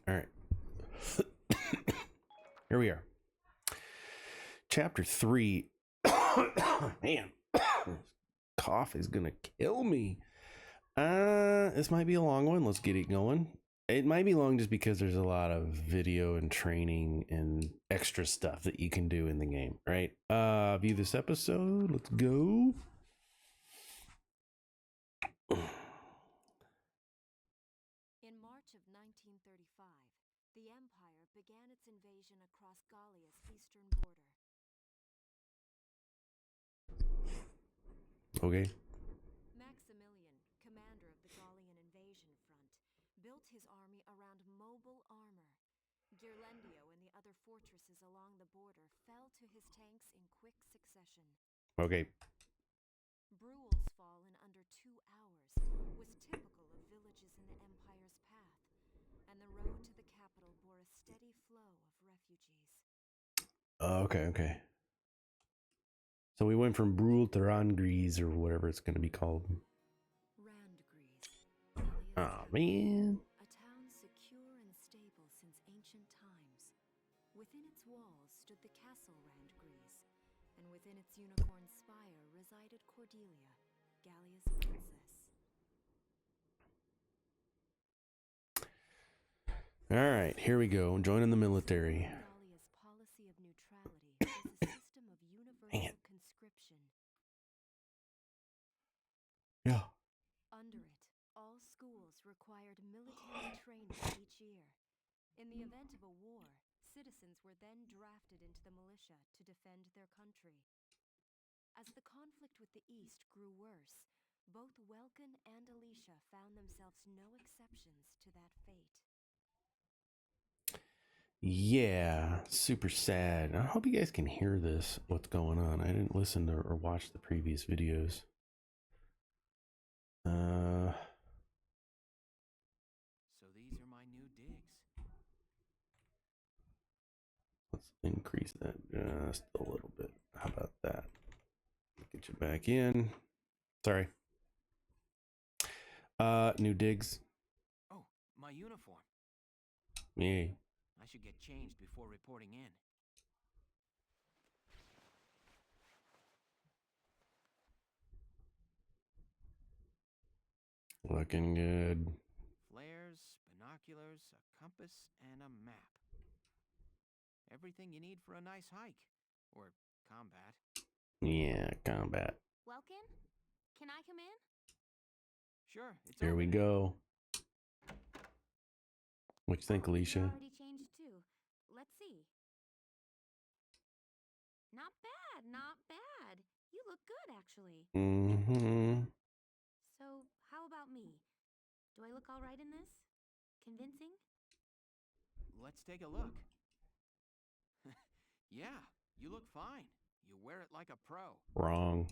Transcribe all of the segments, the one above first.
All right. Here we are. Chapter 3. Man, cough is gonna kill me. This might be a long one. Let's get it going. It might be long just because there's a lot of video and training and extra stuff that you can do in the game, right? View this episode. Let's go. In March of 1935, the Empire began its invasion across Gallia's eastern border. Okay. Maximilian, commander of the Gallian invasion front, built his army around mobile armor. Ghirlandaio and the other fortresses along the border fell to his tanks in quick succession. Okay. Bruhl's fall in under 2 hours was typical of villages in the Empire's path, and the road to the capital bore a steady flow of refugees. Okay. So we went from Bruhl to Rangries or whatever it's going to be called. Randgries. Oh, man. A town secure and stable since ancient times. Within its walls stood the castle Randgries, and within its unicorn spire resided Cordelia, Gallia's princess. All right, here we go. Joining the military. Gallia's policy of neutrality was a system of universal conscription. Yeah. Under it, all schools required military training each year. In the event of a war, citizens were then drafted into the militia to defend their country. As the conflict with the East grew worse, both Welkin and Alicia found themselves no exceptions to that fate. Yeah, super sad. I hope you guys can hear this, what's going on. I didn't listen to or watch the previous videos. So these are my new digs. Let's increase that just a little bit. How about that? Get you back in. Sorry. New digs. Oh, my uniform. Yay. I should get changed before reporting in. Looking good. Flares, binoculars, a compass, and a map. Everything you need for a nice hike. Or combat. Yeah, combat. Welkin, can I come in? Sure, it's Here we open. go. What you think, Alicia? You're already changed too. Let's see. Not bad, not bad. You look good, actually. Mm-hmm. So, how about me? Do I look all right in this? Convincing? Let's take a look. Yeah, you look fine. You wear it like a pro. Wrong,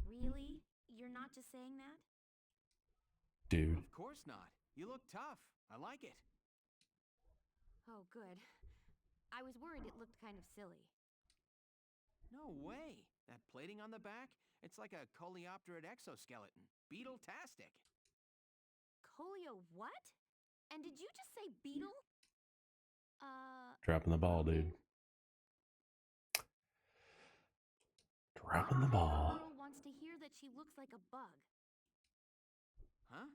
Really? You're not just saying that? dude. Of course not. You look tough. I like it. Oh, good. I was worried it looked kind of silly. No way. That plating on the back? It's like a coleopterate exoskeleton. Beetle-tastic. Colio what? And did you just say beetle? Dropping the ball, dude. Dropping the ball. Girl wants to hear that she looks like a bug. Huh?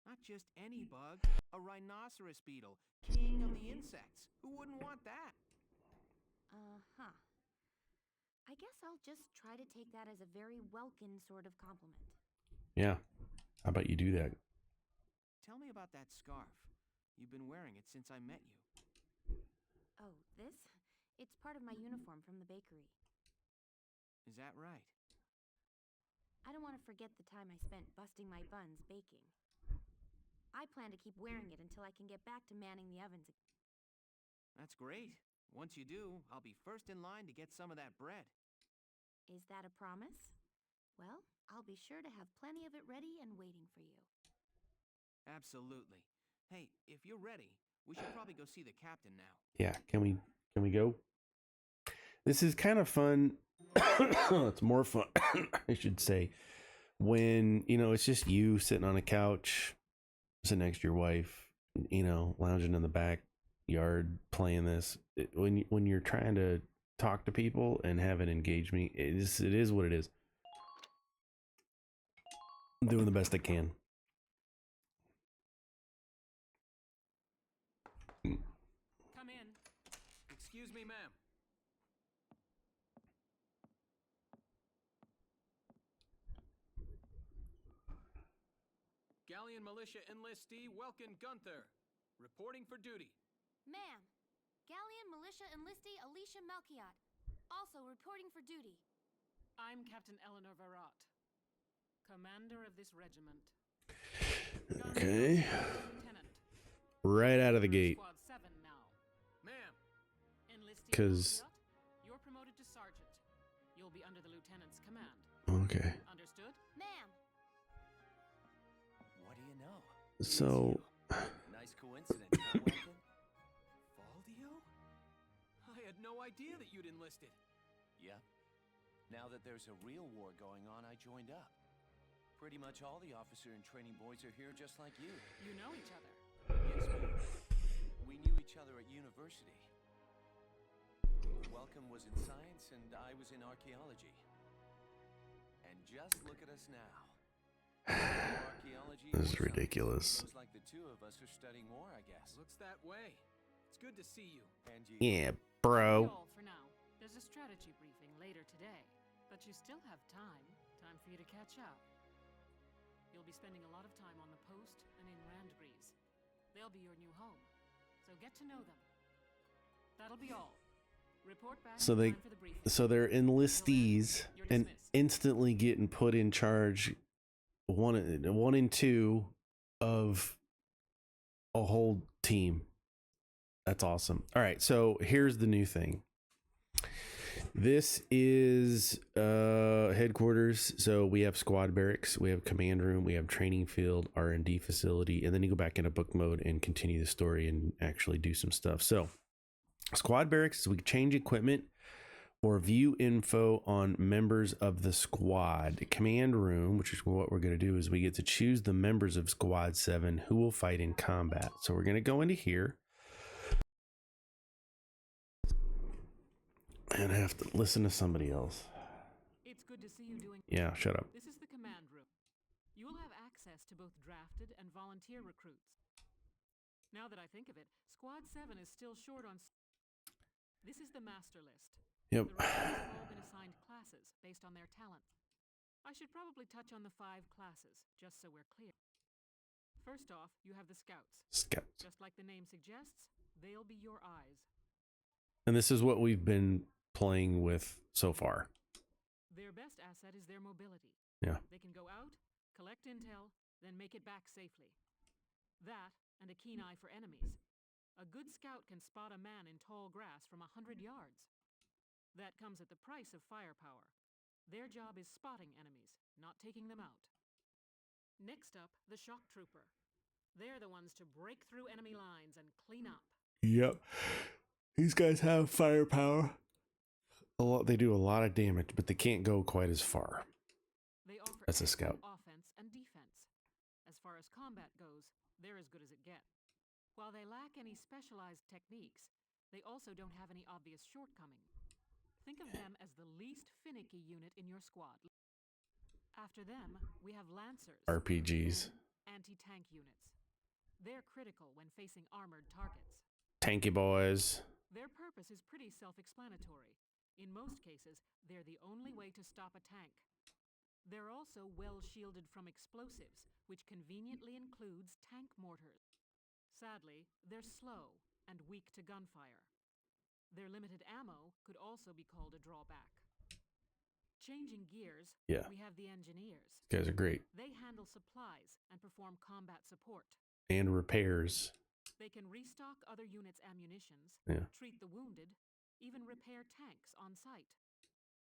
Not just any bug. A rhinoceros beetle. King of the insects. Who wouldn't want that? Uh-huh. I guess I'll just try to take that as a very Welkin sort of compliment. Yeah. How about you do that? Tell me about that scarf. You've been wearing it since I met you. Oh, this? It's part of my uniform from the bakery. Is that right? I don't want to forget the time I spent busting my buns baking. I plan to keep wearing it until I can get back to manning the ovens. That's great. Once you do, I'll be first in line to get some of that bread. Is that a promise? Well, I'll be sure to have plenty of it ready and waiting for you. Absolutely. Hey, if you're ready, we should probably go see the captain now. Yeah, can we go? This is kind of fun. It's more fun, I should say, when, you know, it's just you sitting on a couch, sitting next to your wife, you know, lounging in the backyard playing this. When you're trying to talk to people and have an engagement, it is what it is. I'm doing the best I can. Come in. Excuse me, ma'am. Galleon Militia enlistee Welkin Gunther, reporting for duty. Ma'am, Galleon Militia enlistee Alicia Melchiot, also reporting for duty. I'm Captain Eleanor Varrot, commander of this regiment. Okay. Lieutenant. Right out of the gate. Squad 7 now. Ma'am. Enlistee 'Cause- Melchiot, you're promoted to sergeant. You'll be under the lieutenant's command. Okay. Understood? Ma'am, What do you know? So, Nice coincidence, huh, Welkin? Valdio? I had no idea that you'd enlisted. Yep. Now that there's a real war going on, I joined up. Pretty much all the officer and training boys are here just like you. You know each other. Yes, we knew each other at university. Welcome was in science and I was in archaeology. And just look at us now. Archaeology this or is something. ridiculous. Looks like the two of us are studying war, I guess. Looks that way. It's good to see you. And you. Yeah, Be bro. all for now. There's a strategy briefing later today, but you still have time. Time for you to catch up. You'll be spending a lot of time on the post and in Randgrease. They'll be your new home, so get to know them. That'll be all. Report back So in they- time for the briefing. So they're enlistees You're and dismissed. instantly getting put in charge, one and two of a whole team. That's awesome. All right, so here's the new thing. This is headquarters. So we have squad barracks, we have command room, we have training field, R&D facility, and then you go back into book mode and continue the story and actually do some stuff. So squad barracks is we change equipment or view info on members of the squad. Command room, which is what we're going to do, is we get to choose the members of Squad 7 who will fight in combat. So we're going to go into here and have to listen to somebody else. It's good to see you doing. Yeah, shut up. This is the command room. You will have access to both drafted and volunteer recruits. Now that I think of it, Squad 7 is still short on. This is the master list. Yep. The recruits have all been assigned classes based on their talents. I should probably touch on the 5 classes, just so we're clear. First off, you have the scouts. Scouts. Just like the name suggests, they'll be your eyes. And this is what we've been playing with so far. Their best asset is their mobility. Yeah. They can go out, collect intel, then make it back safely. That, and a keen eye for enemies. A good scout can spot a man in tall grass from 100 yards. That comes at the price of firepower. Their job is spotting enemies, not taking them out. Next up, the shock trooper. They're the ones to break through enemy lines and clean up. Yep. These guys have firepower. They do a lot of damage, but they can't go quite as far. They offer That's a excellent scout. offense and defense. As far as combat goes, they're as good as it gets. While they lack any specialized techniques, they also don't have any obvious shortcoming. Think of them as the least finicky unit in your squad. After them, we have Lancers. RPGs. then Anti-tank units. They're critical when facing armored targets. Tanky boys. Their purpose is pretty self-explanatory. In most cases, they're the only way to stop a tank. They're also well shielded from explosives, which conveniently includes tank mortars. Sadly, they're slow and weak to gunfire. Their limited ammo could also be called a drawback. Changing gears, Yeah. we have the engineers. These guys are great. They handle supplies and perform combat support. And repairs. They can restock other units' ammunitions, Yeah. treat the wounded, even repair tanks on site.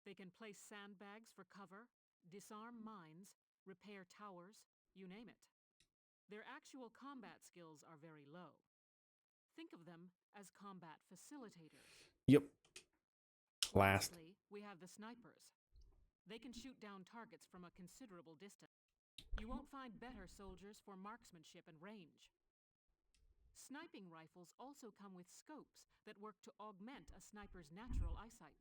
They can place sandbags for cover, disarm mines, repair towers, you name it. Their actual combat skills are very low. Think of them as combat facilitators. Yep. Last. Lastly, we have the snipers. They can shoot down targets from a considerable distance. You won't find better soldiers for marksmanship and range. Sniping rifles also come with scopes that work to augment a sniper's natural eyesight.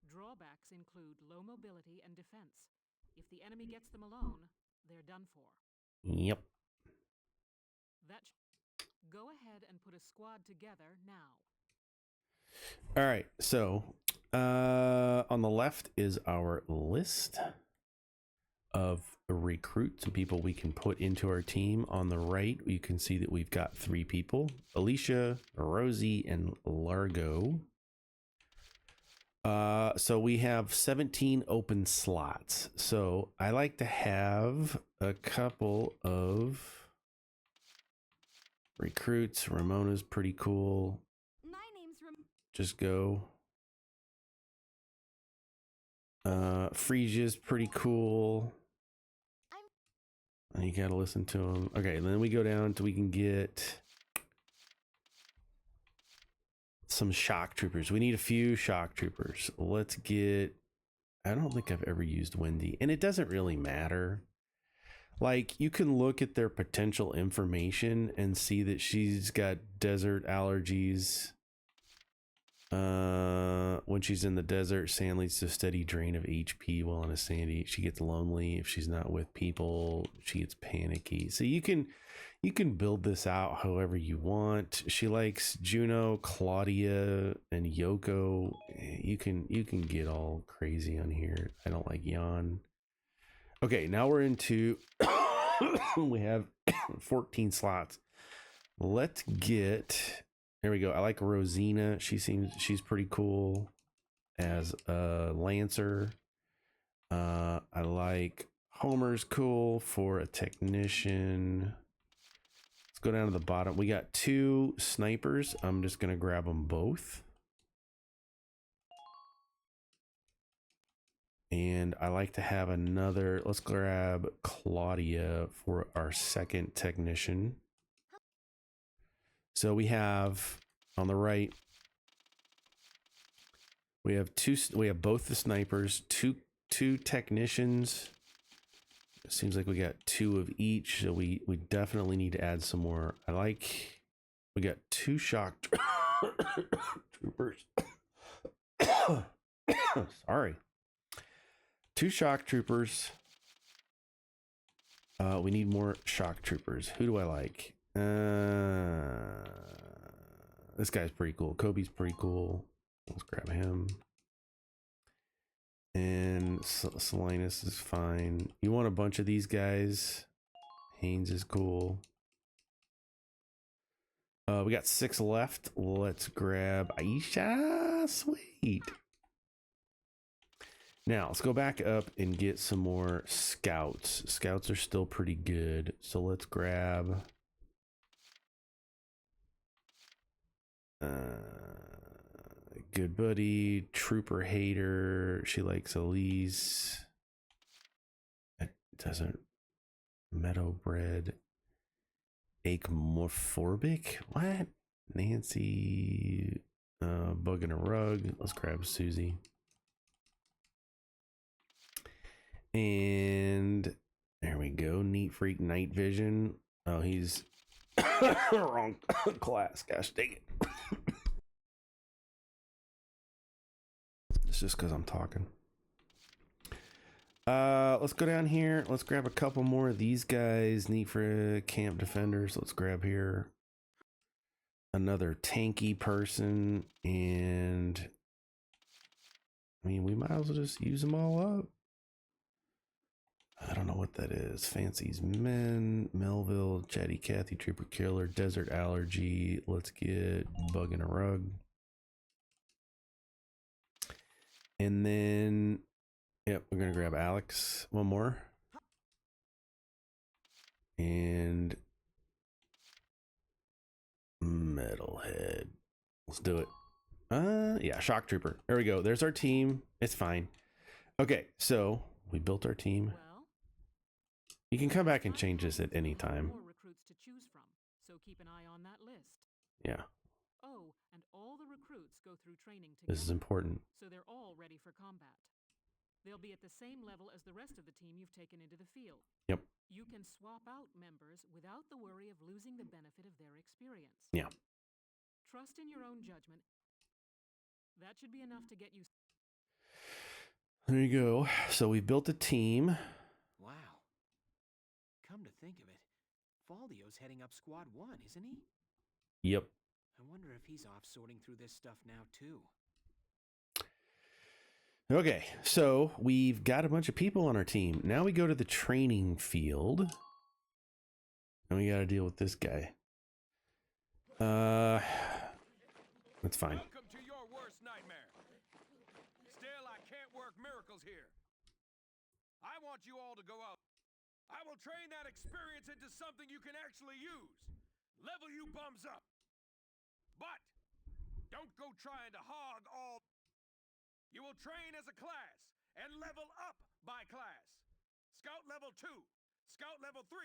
Drawbacks include low mobility and defense. If the enemy gets them alone, they're done for. Yep. Go ahead and put a squad together now. All right. So on the left is our list of recruits and people we can put into our team. On the right, you can see that we've got 3 people: Alicia, Rosie, and Largo. So we have 17 open slots. So I like to have a couple of recruits. Ramona's pretty cool. My name's Just go. Fresia's pretty cool. And you gotta listen to him. Okay, and then we go down to we can get some shock troopers. We need a few shock troopers. Let's get. I don't think I've ever used Wendy, and it doesn't really matter. Like, you can look at their potential information and see that she's got desert allergies. When she's in the desert, sand leads to a steady drain of HP while in a sandy. She gets lonely if she's not with people. She gets panicky. So you can build this out however you want. She likes Juno, Claudia, and Yoko. You can get all crazy on here. I don't like Jan. Okay, now we're into we have 14 slots. Let's get, there we go. I like Rosina. She's pretty cool as a Lancer. I like Homer's cool for a technician. Let's go down to the bottom. We got 2 snipers. I'm just gonna grab them both. And I like to have another, let's grab Claudia for our second technician. So we have on the right, we have both the snipers, two technicians. It seems like we got 2 of each, so we definitely need to add some more. We got 2 shock troopers. Sorry. 2 shock troopers. We need more shock troopers. Who do I like? This guy's pretty cool. Kobe's pretty cool. Let's grab him. And Salinas is fine. You want a bunch of these guys? Haynes is cool. We got 6 left. Let's grab Aisha. Sweet. Now let's go back up and get some more scouts. Scouts are still pretty good. So let's grab good buddy, trooper hater. She likes Elise. It doesn't. Meadowbread. Acmorphobic? What? Nancy. Bug in a rug. Let's grab Susie. And there we go. Neat freak night vision. Oh, he's wrong class. Gosh dang it. It's just because I'm talking. Let's go down here. Let's grab a couple more of these guys. Neat for camp defenders. Let's grab here another tanky person. And I mean, we might as well just use them all up. I don't know what that is. Fancy's Men, Melville, Chatty Cathy, Trooper Killer, Desert Allergy. Let's get Bug in a Rug. And then, yep, we're going to grab Alex. One more. And Metalhead. Let's do it. Yeah, Shock Trooper. There we go. There's our team. It's fine. Okay, so we built our team. Well, You can come back and change this at any time. more recruits to choose from, so keep an eye on that list. Yeah, Oh, and all the recruits go through training together. this is important. So they're all ready for combat. They'll be at the same level as the rest of the team you've taken into the field. Yep. You can swap out members without the worry of losing the benefit of their experience. Yeah. Trust in your own judgment. That should be enough to get you. There you go. So we built a team. Wow. Come to think of it, Valdio's heading up Squad 1, isn't he? Yep. I wonder if he's off sorting through this stuff now, too. Okay, so we've got a bunch of people on our team. Now we go to the training field. And we got to deal with this guy. That's fine. Welcome to your worst nightmare. Still, I can't work miracles here. I want you all to go out. I will train that experience into something you can actually use. Level you bums up. But don't go trying to hog all. You will train as a class and level up by class. Scout level 2, Scout level 3.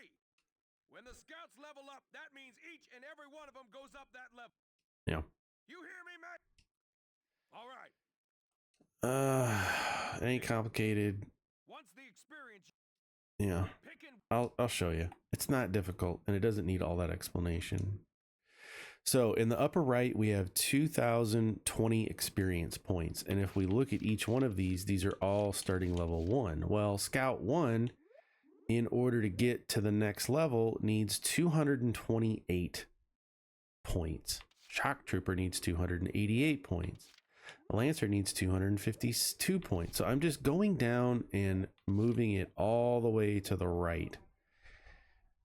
When the scouts level up, that means each and every one of them goes up that level. Yeah. You hear me, Mac? All right. It ain't complicated. Once the experience, Yeah. pick and I'll show you. It's not difficult, and it doesn't need all that explanation. So in the upper right, we have 2,020 experience points. And if we look at each one of these are all starting level 1. Well, Scout 1, in order to get to the next level, needs 228 points. Shock Trooper needs 288 points. Lancer needs 252 points. So I'm just going down and moving it all the way to the right.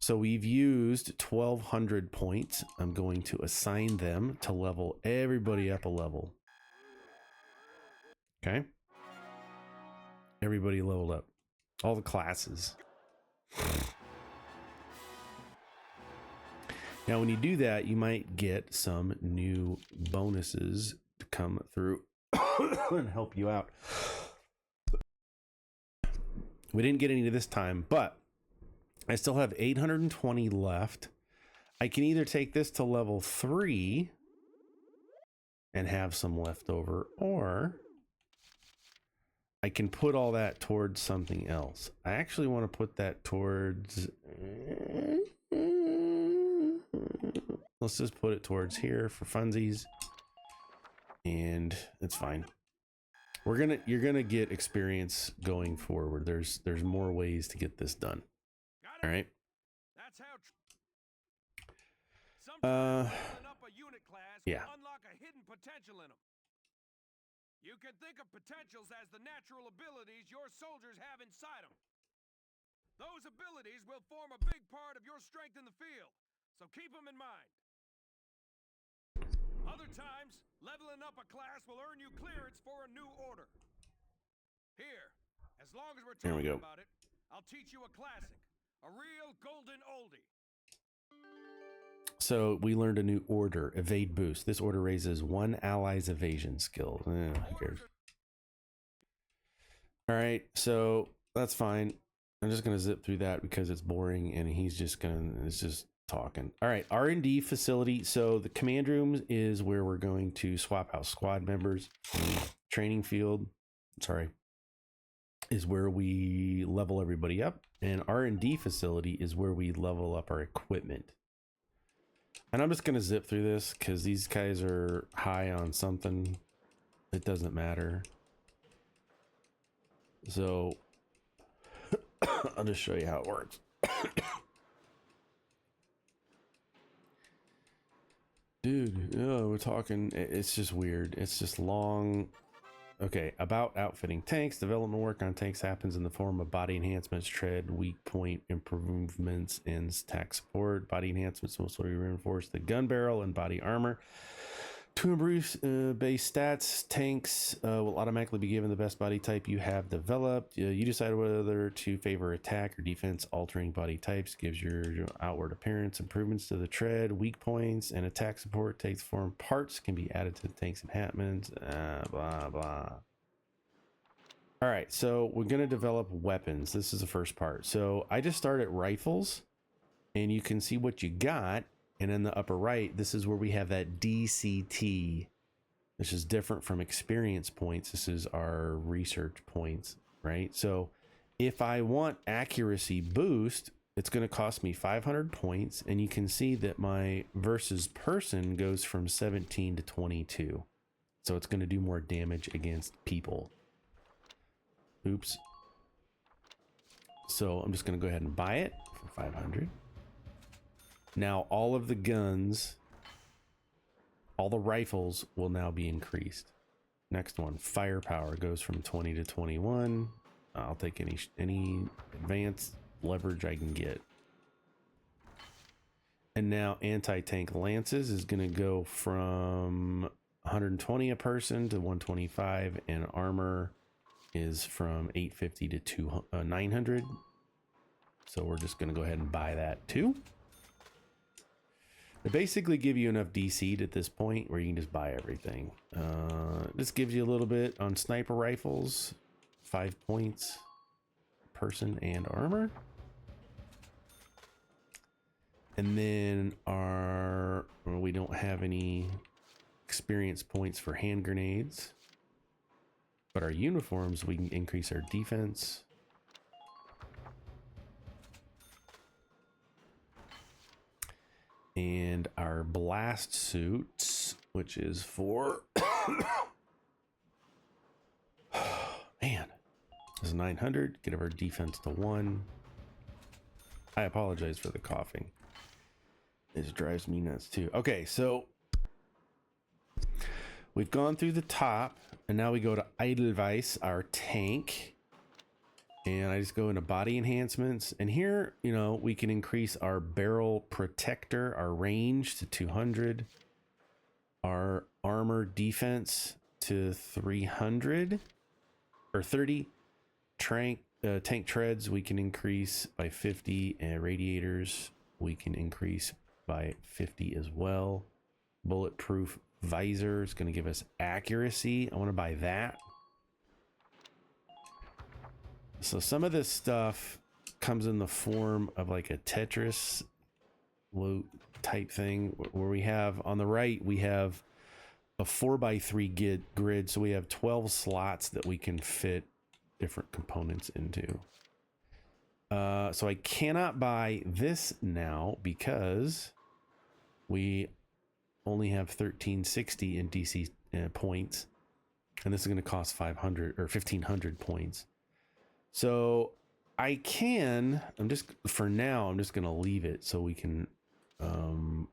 So we've used 1,200 points. I'm going to assign them to level everybody up a level. Okay. Everybody leveled up. All the classes. Now, when you do that, you might get some new bonuses to come through and help you out. We didn't get any this time, but I still have 820 left. I can either take this to level 3 and have some left over, or I can put all that towards something else. I actually want to put that towards... Let's just put it towards here for funsies. And it's fine. You're gonna get experience going forward. There's more ways to get this done. All right. that's how. Sometimes leveling up a unit class yeah. will unlock a hidden potential in them. You can think of potentials as the natural abilities your soldiers have inside them. Those abilities will form a big part of your strength in the field, so keep them in mind. Other times, leveling up a class will earn you clearance for a new order. Here, as long as we're talking about it, I'll teach you a classic, a real golden oldie. So we learned a new order, evade boost. This order raises one ally's evasion skill. Who cares? All right, so that's fine. I'm just gonna zip through that because it's boring, and it's just talking. All right, R&D facility. So the command room is where we're going to swap out squad members. Training field, is where we level everybody up, and R&D facility is where we level up our equipment. And I'm just gonna zip through this because these guys are high on something. It doesn't matter. So I'll just show you how it works. Dude, we're talking, it's just weird. It's just long. Okay, about outfitting tanks. Development work on tanks happens in the form of body enhancements, tread, weak point improvements, and attack support. Body enhancements will also reinforce the gun barrel and body armor. To improve base stats, tanks will automatically be given the best body type you have developed. You decide whether to favor attack or defense. Altering body types gives your outward appearance improvements to the tread, weak points, and attack support takes form. Parts can be added to the tank's enhancements. Blah, blah. All right, so we're going to develop weapons. This is the first part. So I just started rifles, and you can see what you got. And in the upper right, this is where we have that DCT. This is different from experience points. This is our research points, right? So if I want accuracy boost, it's going to cost me 500 points, and you can see that my versus person goes from 17 to 22. So it's going to do more damage against people. Oops. So I'm just going to go ahead and buy it for 500. Now all of the guns, all the rifles will now be increased. Next one, firepower goes from 20 to 21. I'll take any advanced leverage I can get. And now anti-tank lances is going to go from 120 a person to 125, and armor is from 850 to 900. So we're just going to go ahead and buy that too. They basically give you enough DC at this point where you can just buy everything. This gives you a little bit on sniper rifles, 5 points, person and armor. And then we don't have any experience points for hand grenades, but our uniforms, we can increase our defense. And our blast suits, which is for man, this is 900. Get our defense to 1. I apologize for the coughing. This drives me nuts too. Okay, so we've gone through the top, and now we go to Edelweiss, our tank. And I just go into body enhancements, and here, you know, we can increase our barrel protector, our range to 200, our armor defense to 300 or 30. Tank treads we can increase by 50, and radiators we can increase by 50 as well. Bulletproof visor is going to give us accuracy. I want to buy that. So some of this stuff comes in the form of like a Tetris loot type thing, where we have on the right, we have a 4x3 grid. So we have 12 slots that we can fit different components into. So I cannot buy this now because we only have 1360 in DC points, and this is going to cost 500 or 1500 points. So I can, for now, I'm just going to leave it so we can, we'll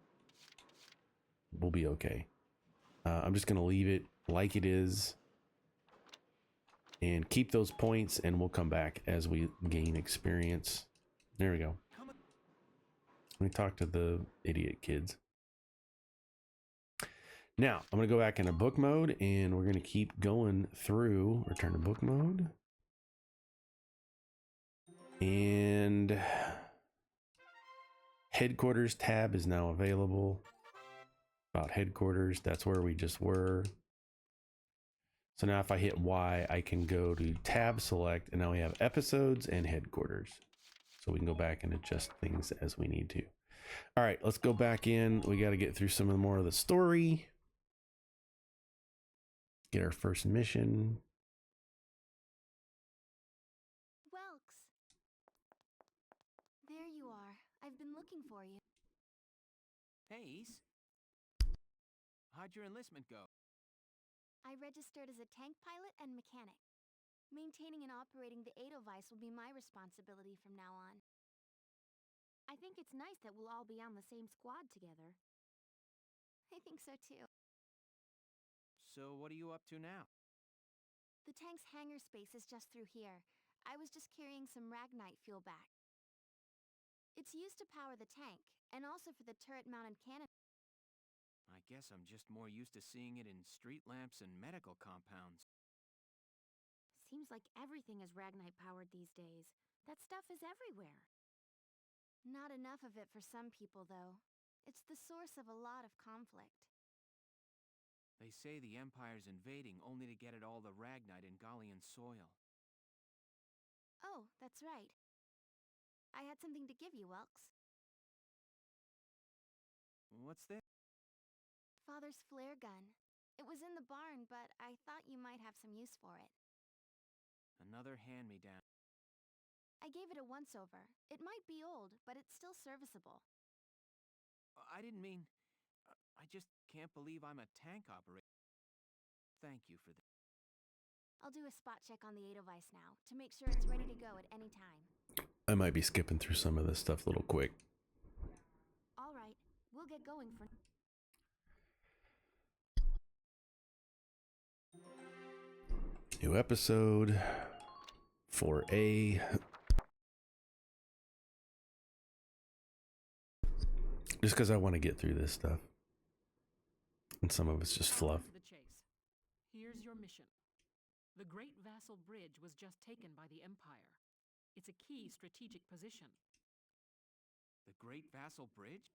be okay. I'm just going to leave it like it is and keep those points, and we'll come back as we gain experience. There we go. Let me talk to the idiot kids. Now I'm going to go back into book mode, and we're going to keep going through. Return to book mode. And headquarters tab is now available. About headquarters, that's where we just were. So now if I hit Y, I can go to tab select, and now we have episodes and headquarters. So we can go back and adjust things as we need to. All right, let's go back in. We got to get through some more of the story. Get our first mission. There you are. I've been looking for you. Hey, Ace. How'd your enlistment go? I registered as a tank pilot and mechanic. Maintaining and operating the Edelweiss will be my responsibility from now on. I think it's nice that we'll all be on the same squad together. I think so too. So what are you up to now? The tank's hangar space is just through here. I was just carrying some Ragnite fuel back. It's used to power the tank, and also for the turret-mounted cannon. I guess I'm just more used to seeing it in street lamps and medical compounds. Seems like everything is Ragnite-powered these days. That stuff is everywhere. Not enough of it for some people, though. It's the source of a lot of conflict. They say the Empire's invading only to get at all the Ragnite in Gallian soil. Oh, that's right. I had something to give you, Welks. What's this? Father's flare gun. It was in the barn, but I thought you might have some use for it. Another hand-me-down. I gave it a once-over. It might be old, but it's still serviceable. I didn't mean... I just can't believe I'm a tank operator. Thank you for that. I'll do a spot check on the Edelweiss now, to make sure it's ready to go at any time. I might be skipping through some of this stuff a little quick. Alright, we'll get going for... New episode 4A. Just because I want to get through this stuff. And some of it's just fluff. To the chase. Here's your mission. The Great Vassal Bridge was just taken by the Empire. It's a key strategic position. The Great Vassal Bridge?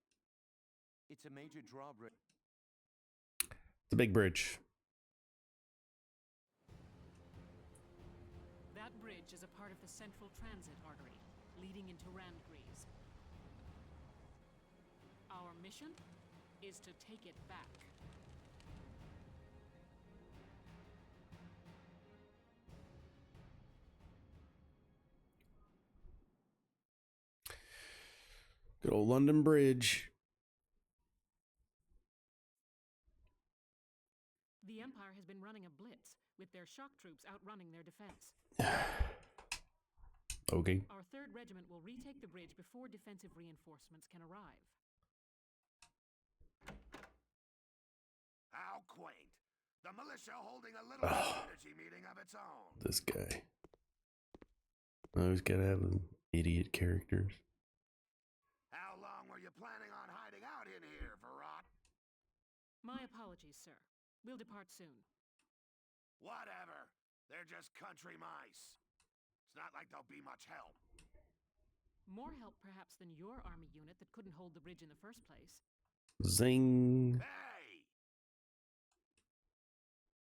It's a major drawbridge. It's a big bridge. That bridge is a part of the central transit artery, leading into Randgreaves. Our mission is to take it back. Good old London Bridge. The Empire has been running a blitz, with their shock troops outrunning their defense. Okay. Our 3rd Regiment will retake the bridge before defensive reinforcements can arrive. How quaint. The militia holding a little community meeting of its own. This guy. Always gotta have them idiot characters. How long were you planning on hiding out in here, Verrot? My apologies, sir. We'll depart soon. Whatever. They're just country mice. It's not like they'll be much help. More help, perhaps, than your army unit that couldn't hold the bridge in the first place. Zing. Hey!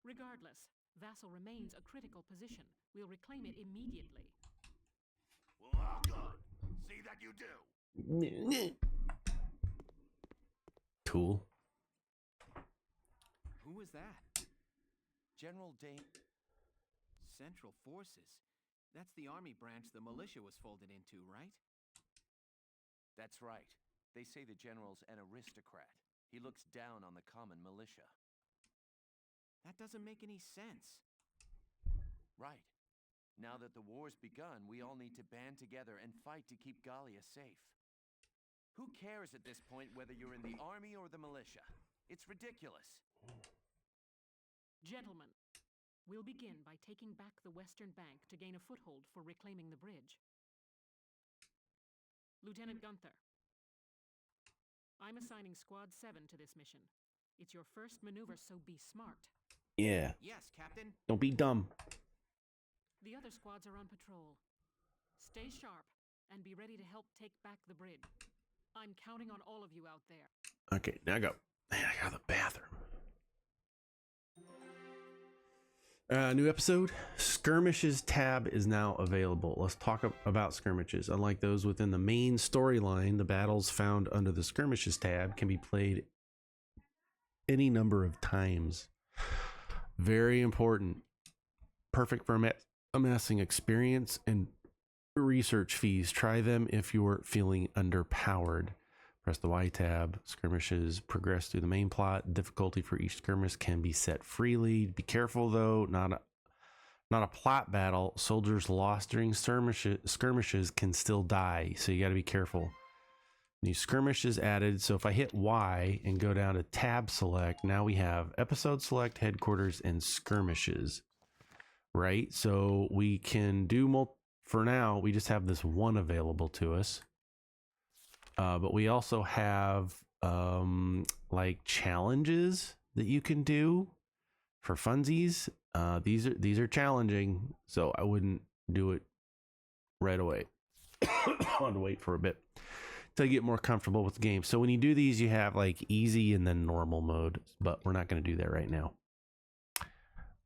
Regardless, Vassal remains a critical position. We'll reclaim it immediately. Well, good. See that you do. Cool. Who was that? General Dane. Central Forces. That's the army branch the militia was folded into, right? That's right. They say the general's an aristocrat. He looks down on the common militia. That doesn't make any sense. Right. Now that the war's begun, we all need to band together and fight to keep Gallia safe. Who cares at this point whether you're in the army or the militia? It's ridiculous. Gentlemen, we'll begin by taking back the western bank to gain a foothold for reclaiming the bridge. Lieutenant Gunther, I'm assigning Squad 7 to this mission. It's your first maneuver, so be smart. Yeah. Yes, Captain. Don't be dumb. The other squads are on patrol. Stay sharp and be ready to help take back the bridge. I'm counting on all of you out there. Okay, now go. Man, I got the bathroom. New episode. Skirmishes tab is now available. Let's talk about skirmishes. Unlike those within the main storyline, the battles found under the skirmishes tab can be played any number of times. Very important. Perfect for amassing experience and research fees. Try them if you're feeling underpowered. Press the Y tab. Skirmishes progress through the main plot. Difficulty for each skirmish can be set freely. Be careful though, not a plot battle. Soldiers lost during skirmishes can still die, so you got to be careful. New skirmishes added. So if I hit Y and go down to tab select, now we have episode select, headquarters, and skirmishes. Right? So we can do for now, we just have this one available to us. But we also have like challenges that you can do for funsies. These are challenging, so I wouldn't do it right away. I want to wait for a bit till you get more comfortable with the game. So when you do these, you have like easy and then normal mode, but we're not going to do that right now.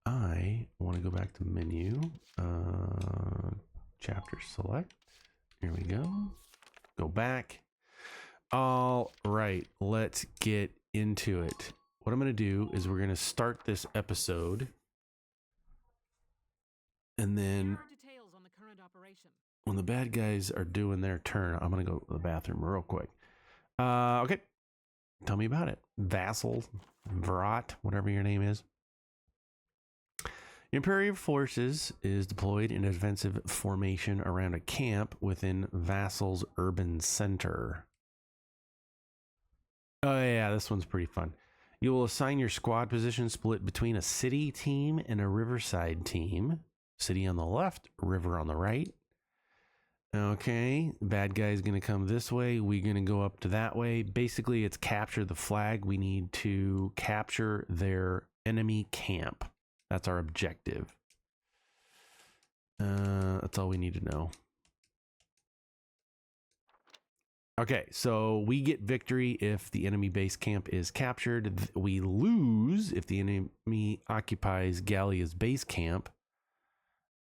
I want to go back to menu, chapter select. Here we go. Go back. All right, let's get into it. What I'm going to do is we're going to start this episode. And then Here are details on the current operation. when the bad guys are doing their turn, I'm gonna go to the bathroom real quick. Okay. Tell me about it. Vassal, Vrat, whatever your name is. Imperial forces is deployed in a defensive formation around a camp within Vassal's urban center. Oh yeah, this one's pretty fun. You will assign your squad position split between a city team and a riverside team. City on the left, river on the right. Okay, bad guy's going to come this way. We're going to go up to that way. Basically, it's capture the flag. We need to capture their enemy camp. That's our objective. That's all we need to know. Okay, so we get victory if the enemy base camp is captured. We lose if the enemy occupies Gallia's base camp.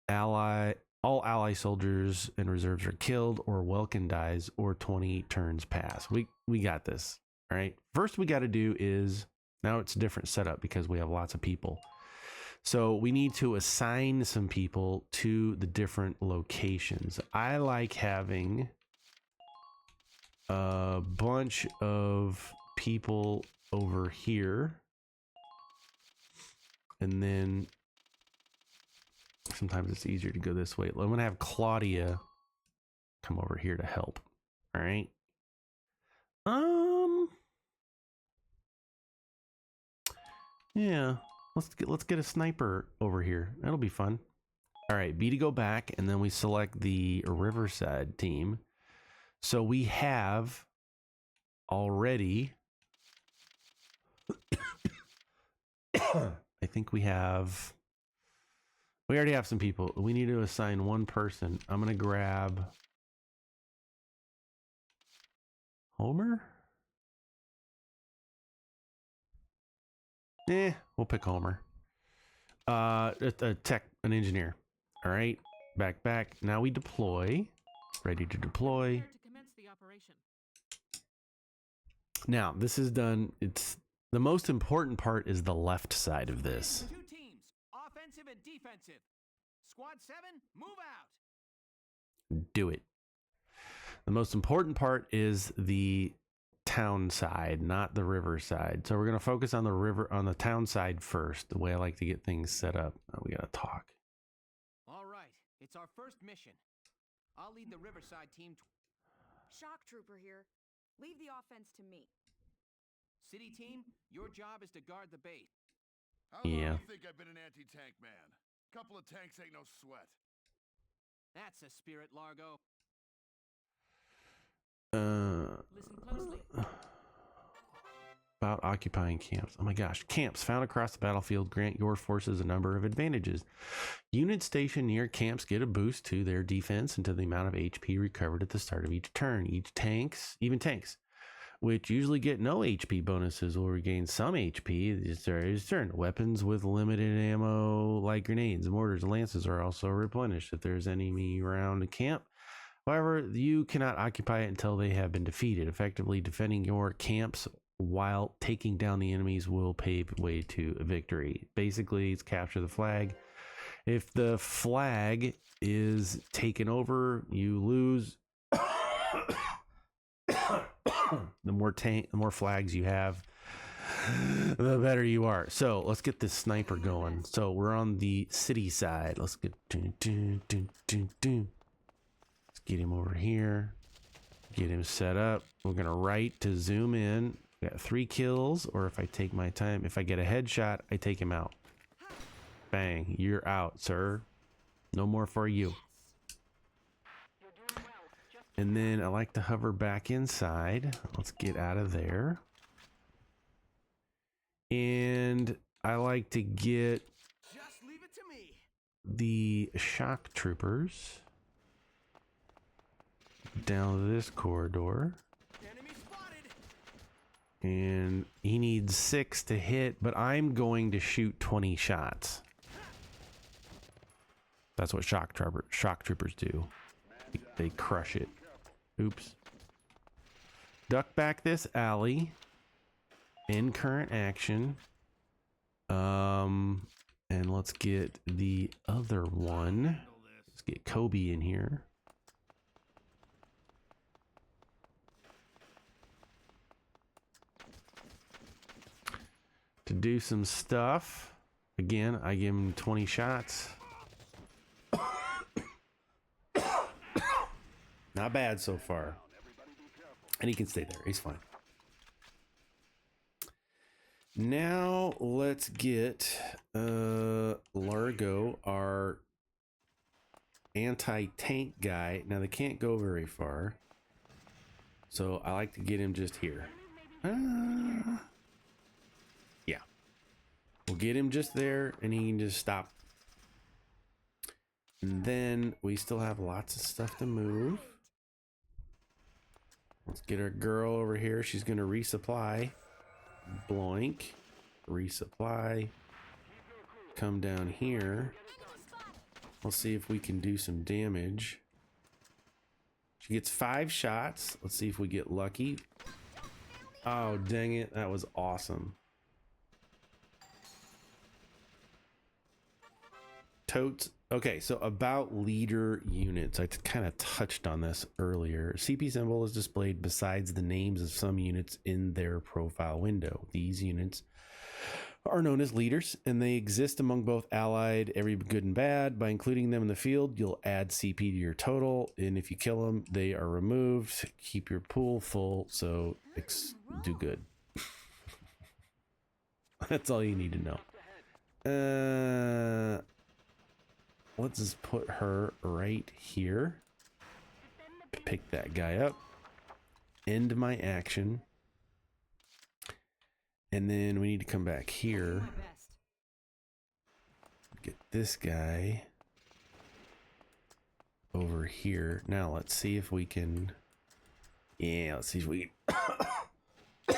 All ally soldiers and reserves are killed, or Welkin dies, or 20 turns pass. We got this. All right. First we got to do is, now it's a different setup because we have lots of people. So we need to assign some people to the different locations. I like having a bunch of people over here, and then sometimes it's easier to go this way. I'm gonna have Claudia come over here to help. All right. Yeah, let's get a sniper over here. That'll be fun. All right, B to go back, and then we select the Riverside team. So we have already I think we already have some people. We need to assign one person. I'm gonna grab Homer. We'll pick Homer. A tech, an engineer. All right, back. Now we deploy. Ready to deploy. Prepare to commence the operation. Now this is done. It's the most important part is the left side of this. 2 teams, offensive and defensive. Squad 7, move out. Do it. The most important part is the town side, not the river side. So we're going to focus on the town side first, the way I like to get things set up. Oh, we got to talk. All right, it's our first mission. I'll lead the Riverside team. Shock Trooper here. Leave the offense to me. City team, your job is to guard the base. How long Yeah. do you think I've been an anti-tank man? Couple of tanks ain't no sweat. That's a spirit, Largo. Listen closely. About occupying camps. Oh my gosh. Camps found across the battlefield grant your forces a number of advantages. Units stationed near camps get a boost to their defense and to the amount of HP recovered at the start of each turn. Even tanks, which usually get no HP bonuses, will regain some HP each turn. Weapons with limited ammo, like grenades, mortars, and lances, are also replenished if there's enemy around a camp. However, you cannot occupy it until they have been defeated. Effectively defending your camps while taking down the enemies will pave way to a victory. Basically, it's capture the flag. If the flag is taken over, you lose. The more flags you have, the better you are. So let's get this sniper going. So we're on the city side. Let's get Let's get him over here. Get him set up. We're gonna right to zoom in. We got 3 kills, or if I take my time, if I get a headshot, I take him out. Bang, you're out, sir. No more for you. And then I like to hover back inside. Let's get out of there. And I like to get Just leave it to me. the shock troopers down this corridor. Enemy spotted. And he needs 6 to hit, but I'm going to shoot 20 shots. That's what shock troopers do. They crush it. Oops. Duck back this alley. In current action. And let's get the other one. Let's get Kobe in here. to do some stuff. Again, I give him 20 shots. Not bad so far. And he can stay there. He's fine. Now let's get Largo, our anti-tank guy. Now they can't go very far. So I like to get him just here. Yeah. We'll get him just there and he can just stop. And then we still have lots of stuff to move. Let's get our girl over here. She's going to resupply. Bloink. Resupply. Come down here. Let's see if we can do some damage. She gets 5 shots. Let's see if we get lucky. Oh, dang it. That was awesome. Totes. Okay, so about leader units. I kind of touched on this earlier. CP symbol is displayed besides the names of some units in their profile window. These units are known as leaders, and they exist among both allied, every good and bad. By including them in the field, you'll add CP to your total, and if you kill them, they are removed. Keep your pool full, so do good. That's all you need to know. Let's just put her right here. Pick that guy up. End my action. And then we need to come back here. Get this guy over here. Now let's see if we can. Yeah, let's see if we can.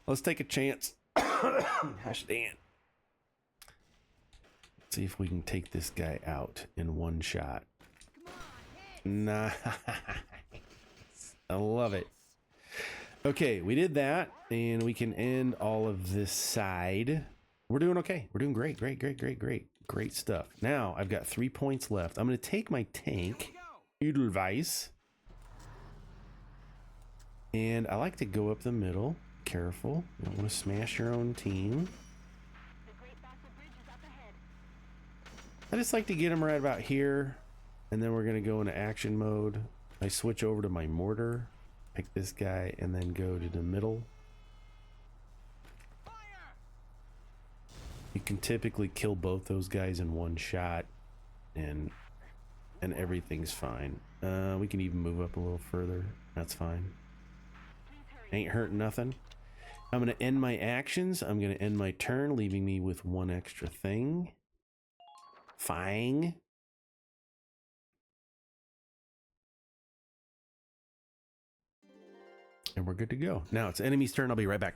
Let's take a chance. Gosh dang. Let's see if we can take this guy out in one shot. Nice. I love it. Okay, we did that, and we can end all of this side. We're doing okay. We're doing great, great stuff. Now I've got 3 points left. I'm going to take my tank, Edelweiss, and I like to go up the middle. Careful, you don't want to smash your own team. I just like to get them right about here, and then we're going to go into action mode. I switch over to my mortar, pick this guy, and then go to the middle. You can typically kill both those guys in one shot, and everything's fine. We can even move up a little further. That's fine. Ain't hurting nothing. I'm going to end my actions. I'm going to end my turn, leaving me with 1 extra thing. Fine. And we're good to go. Now it's enemy's turn. I'll be right back.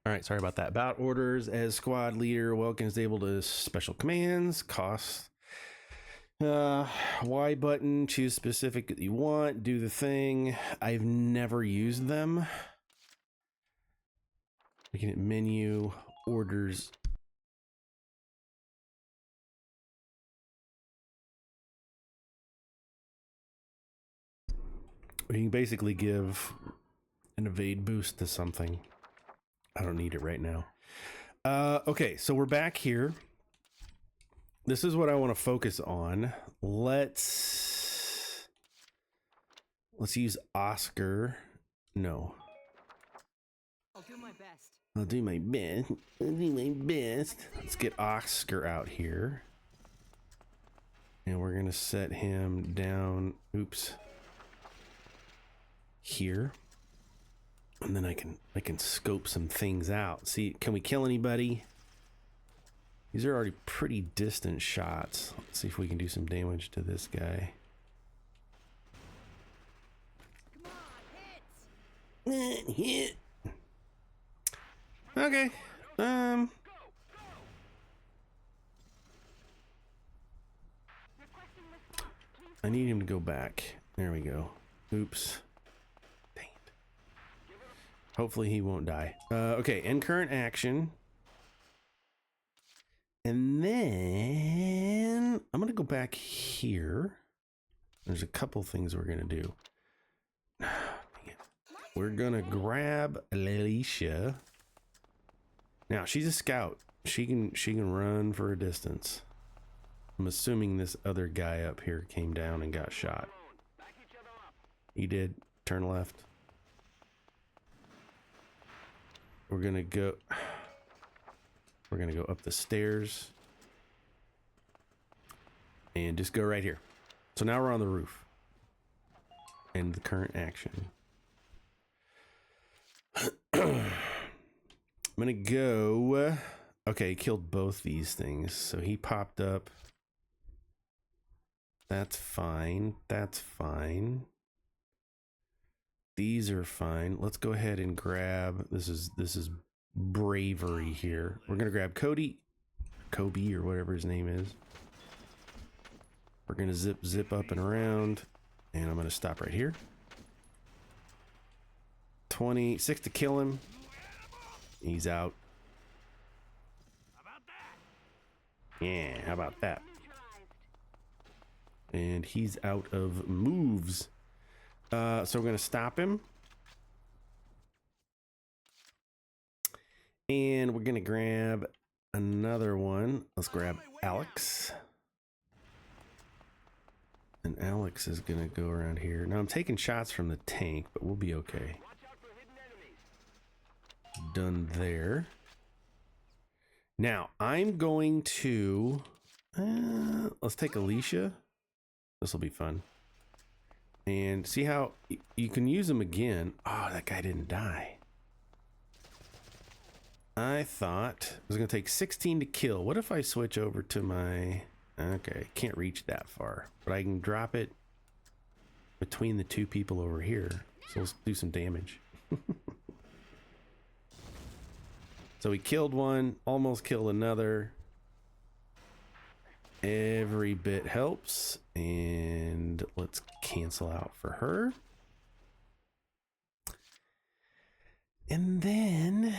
All right, sorry about that. About orders as squad leader, Welkin is able to special commands, cost. Y button, choose specific that you want, do the thing. I've never used them. We can hit menu, orders. We can basically give an evade boost to something. I don't need it right now. Okay, so we're back here. This is what I want to focus on. Let's use Oscar. No. I'll do my best. I'll do my best. I'll do my best. Let's get Oscar out here. And we're going to set him down. Oops. Here. And then I can scope some things out. See, can we kill anybody? These are already pretty distant shots. Let's see if we can do some damage to this guy. Come on, hit! Hit. Okay. I need him to go back. There we go. Oops. Dang it. Hopefully he won't die. Okay, end current action. And then I'm gonna go back here. There's a couple things we're gonna do. We're gonna grab Alicia. Now she's a scout. She can run for a distance. I'm assuming this other guy up here came down and got shot. He did. Turn left. We're gonna go up the stairs and just go right here. So now we're on the roof. End the current action. I'm gonna go. Okay, he killed both these things. So he popped up. That's fine. That's fine. These are fine. Let's go ahead and grab. This is bravery here. We're gonna grab Kobe or whatever his name is. We're gonna zip up and around, and I'm gonna stop right here. 26 to kill him. He's out. Yeah, how about that? And he's out of moves. So we're gonna stop him. And we're gonna grab another one. Let's grab Alex. And Alex is gonna go around here. Now I'm taking shots from the tank, but we'll be okay. Done there. Now I'm going to let's take Alicia. This will be fun. And see how you can use them again. Oh, that guy didn't die. I thought it was gonna take 16 to kill. What if I switch over to my... Okay, can't reach that far, but I can drop it between the two people over here. So let's do some damage. So we killed one, almost killed another. Every bit helps. And let's cancel out for her. And then...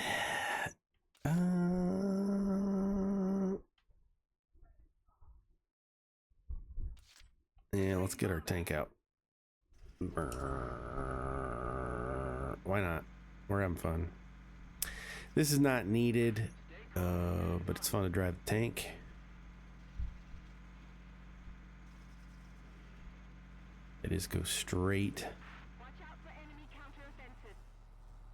yeah, let's get our tank out. Why not? We're having fun. This is not needed, but it's fun to drive the tank. It is go straight.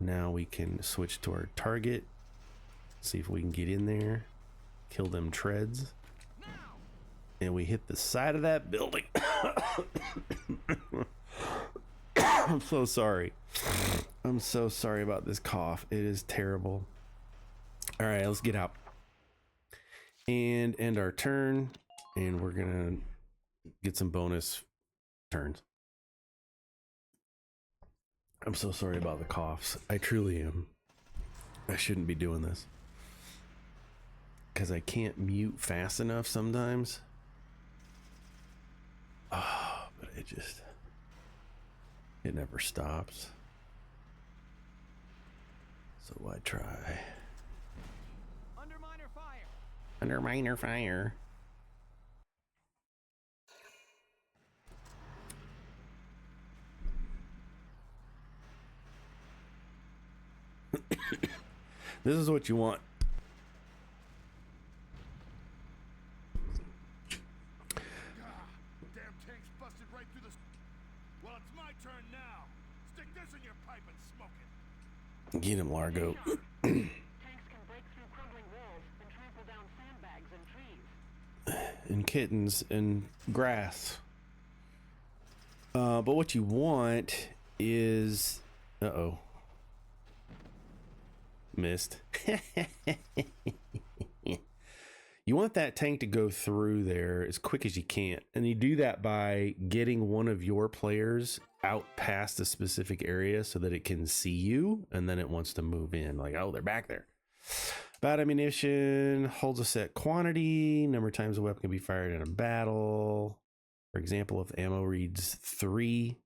Now we can switch to our target. See if we can get in there. Kill them treads. And we hit the side of that building. I'm so sorry. I'm so sorry about this cough. It is terrible. All right, let's get out. And end our turn. And we're going to get some bonus turns. I'm so sorry about the coughs. I truly am. I shouldn't be doing this. Because I can't mute fast enough sometimes. Oh, but it never stops. So why try? Under minor fire. Under minor fire. This is what you want. Damn tank's busted right through the... Well, it's my turn now. Stick this in your pipe and smoke it. Get him, Largo. Tanks can break through crumbling walls and trample down sandbags and trees. And kittens and grass. But what you want is... Uh-oh. Missed. You want that tank to go through there as quick as you can. And you do that by getting one of your players out past a specific area so that it can see you. And then it wants to move in. Like, oh, they're back there. Bad ammunition holds a set quantity. Number of times a weapon can be fired in a battle. For example, if ammo reads 3,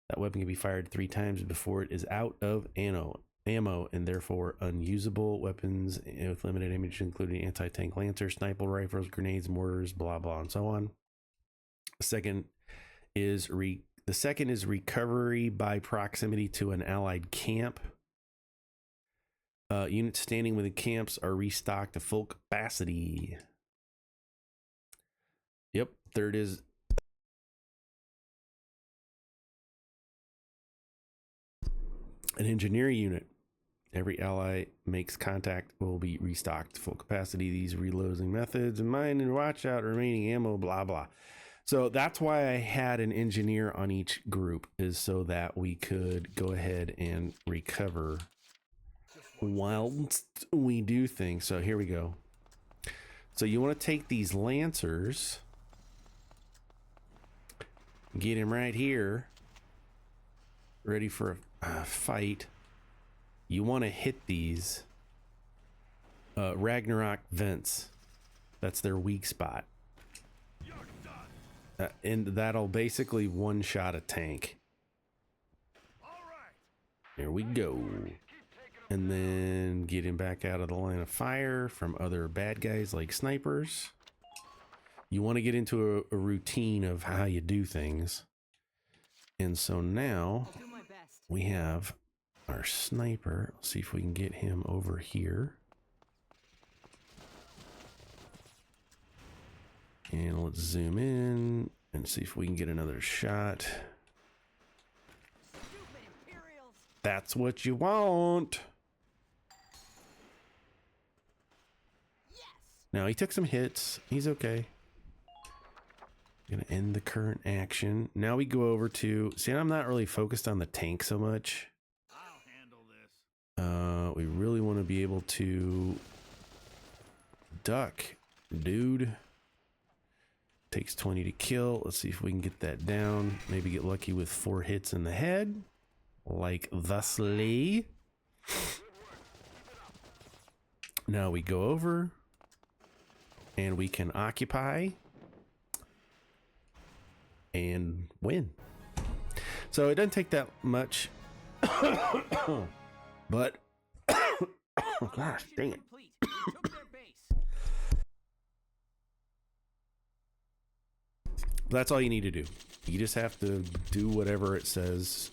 that weapon can be fired 3 times before it is out of ammo and therefore unusable. Weapons with limited ammunition, including anti-tank lancers, sniper rifles, grenades, mortars, blah blah, and so on. The second is recovery by proximity to an allied camp. Units standing within camps are restocked to full capacity. Yep. Third is an engineer unit. Every ally makes contact will be restocked to full capacity. These reloading methods and mine and watch out remaining ammo, blah blah. So that's why I had an engineer on each group, is so that we could go ahead and recover whilst we do things. So here we go. So you want to take these lancers, get him right here, ready for a fight. You want to hit these Ragnarok vents. That's their weak spot. And that'll basically one-shot a tank. There we go. And then get him back out of the line of fire from other bad guys like snipers. You want to get into a routine of how you do things. And so now I'll do my best. we have our sniper. Let's see if we can get him over here. And let's zoom in and see if we can get another shot. Stupid Imperials. That's what you want. Yes. Now he took some hits. He's okay. Gonna end the current action. Now we go over to... See, I'm not really focused on the tank so much. I'll handle this. We really want to be able to duck, dude. Takes 20 to kill. Let's see if we can get that down. Maybe get lucky with 4 hits in the head, like thusly. Now we go over and we can occupy and win. So it doesn't take that much. But gosh dang it. Complete. We took their base. That's all you need to do. You just have to do whatever it says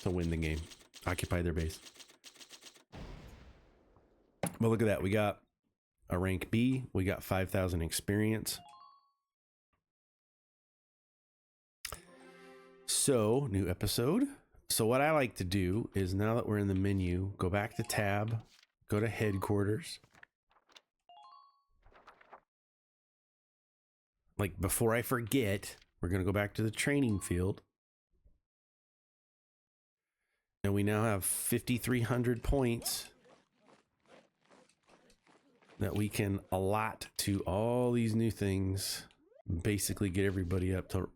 to win the game. Occupy their base. But look at that. We got a rank B. We got 5,000 experience. So, new episode. So what I like to do is, now that we're in the menu, go back to tab, go to headquarters. Like, before I forget, we're going to go back to the training field. And we now have 5,300 points that we can allot to all these new things. Basically get everybody up to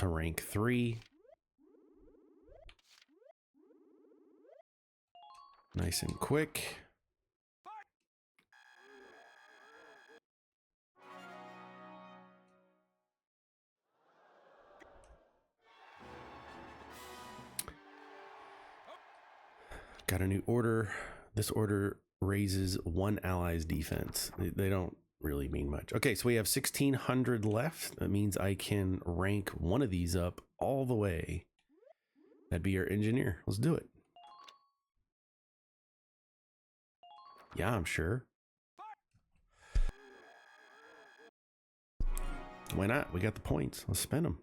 rank 3. Nice and quick. Got a new order. This order raises one ally's defense. They don't really mean much. Okay, so we have 1,600 left. That means I can rank one of these up all the way. That'd be our engineer. Let's do it. Yeah, I'm sure. Why not? We got the points. Let's spend them.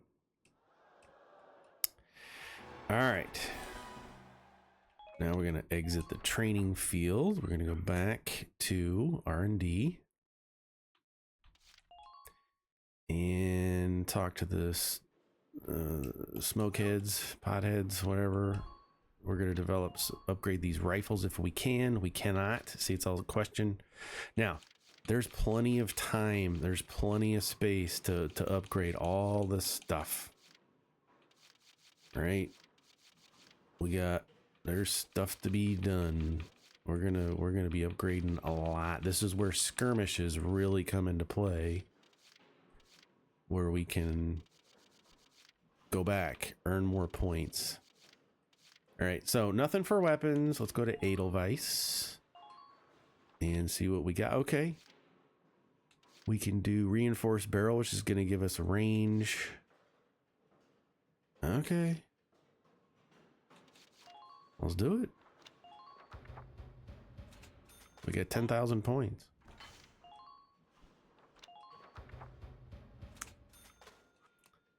All right. Now we're going to exit the training field. We're going to go back to R&D and talk to the smokeheads, potheads, whatever. We're going to upgrade these rifles if we can. We cannot. See, it's all a question. Now, there's plenty of time. There's plenty of space to upgrade all this stuff. All right. There's stuff to be done. We're gonna be upgrading a lot. This is where skirmishes really come into play, where we can go back, earn more points. All right, so nothing for weapons. Let's go to Edelweiss and see what we got. Okay, we can do reinforced barrel, which is gonna give us range. Okay. Let's do it. We got 10,000 points.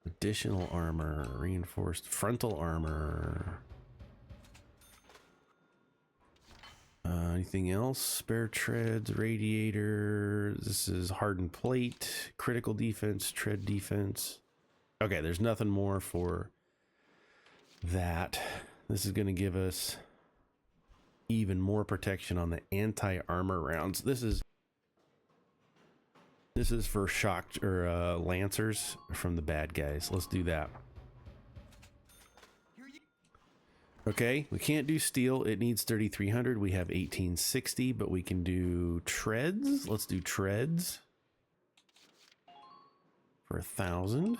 Additional armor, reinforced frontal armor. Anything else? Spare treads, radiator. This is hardened plate, critical defense, tread defense. Okay, there's nothing more for that. This is going to give us even more protection on the anti-armor rounds. This is for shock or lancers from the bad guys. Let's do that. Okay, we can't do steel. It needs 3,300. We have 1,860, but we can do treads. Let's do treads for 1,000.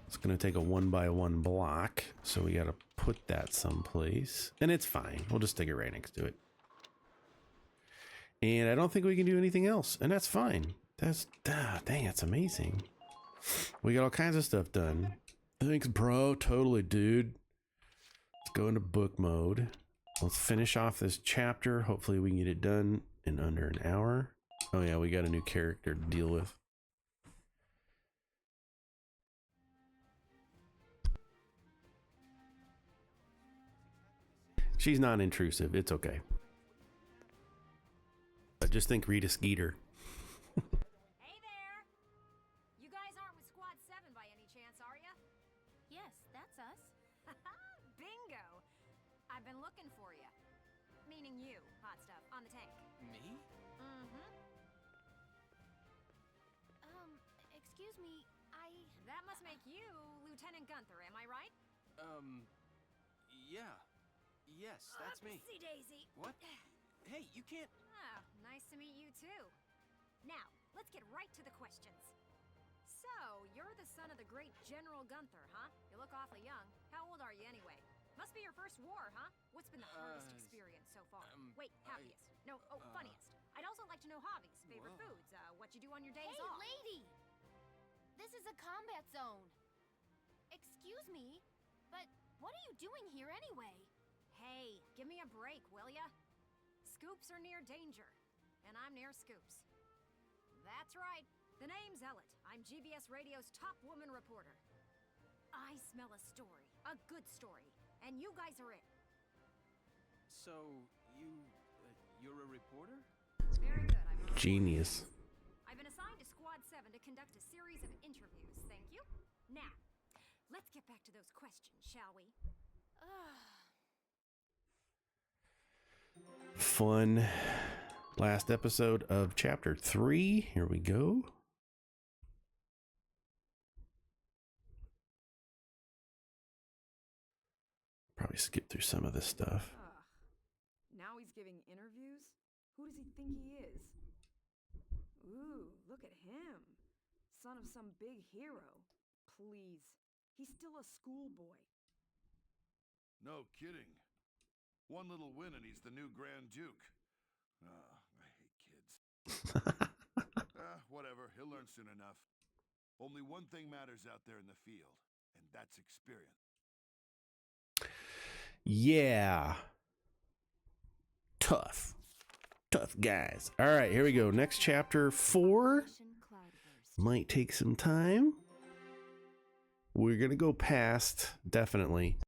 It's going to take a 1x1 block, so we got to put that someplace, and it's fine. We'll just stick it right next to it. And I don't think we can do anything else, and that's fine. Dang, that's amazing. We got all kinds of stuff done. Thanks, bro. Totally, dude. Let's go into book mode. Let's finish off this chapter. Hopefully we can get it done in under an hour. Oh yeah, we got a new character to deal with. She's non-intrusive. It's okay. But just think Rita Skeeter. Hey there! You guys aren't with Squad 7 by any chance, are ya? Yes, that's us. Bingo! I've been looking for you. Meaning you, hot stuff, on the tank. Me? Mm-hmm. Excuse me, That must make you Lieutenant Gunther, am I right? Yeah. Yes, that's me. Upsy daisy. What? Hey, you can't... Oh, nice to meet you too. Now, let's get right to the questions. So, you're the son of the great General Gunther, huh? You look awfully young. How old are you anyway? Must be your first war, huh? What's been the hardest experience so far? Wait, happiest. Funniest. I'd also like to know hobbies, favorite foods, what you do on your days hey, off. lady! This is a combat zone. Excuse me, but what are you doing here anyway? Hey, give me a break, will ya? Scoops are near danger, and I'm near scoops. That's right. The name's Ellet. I'm GBS Radio's top woman reporter. I smell a story, a good story, and you guys are it. So, you're a reporter? Very good. I'm a reporter. Genius. I've been assigned to Squad 7 to conduct a series of interviews. Thank you. Now, let's get back to those questions, shall we? Fun last episode of chapter 3. Here we go. Probably skip through some of this stuff. Now he's giving interviews? Who does he think he is? Ooh, look at him. Son of some big hero. Please. He's still a schoolboy. No kidding. One little win and he's the new Grand Duke. I hate kids. Whatever, he'll learn soon enough. Only one thing matters out there in the field, and that's experience. Yeah. Tough guys. All right, here we go. Next chapter 4 Mission Cloudburst. might take some time. We're gonna go past, definitely.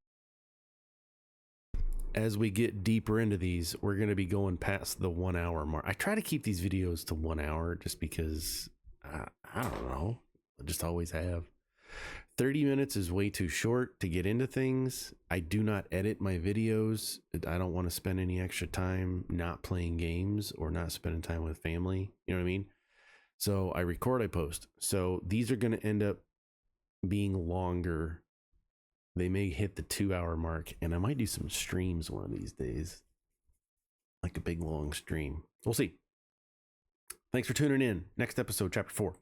As we get deeper into these, we're gonna be going past the 1 hour mark. I try to keep these videos to 1 hour just because I don't know. I just always have. 30 minutes is way too short to get into things. I do not edit my videos. I don't want to spend any extra time not playing games or not spending time with family. You know what I mean? So I record, I post. So these are going to end up being longer. They may hit the 2 hour mark, and I might do some streams one of these days. Like a big long stream. We'll see. Thanks for tuning in. Next episode, chapter 4.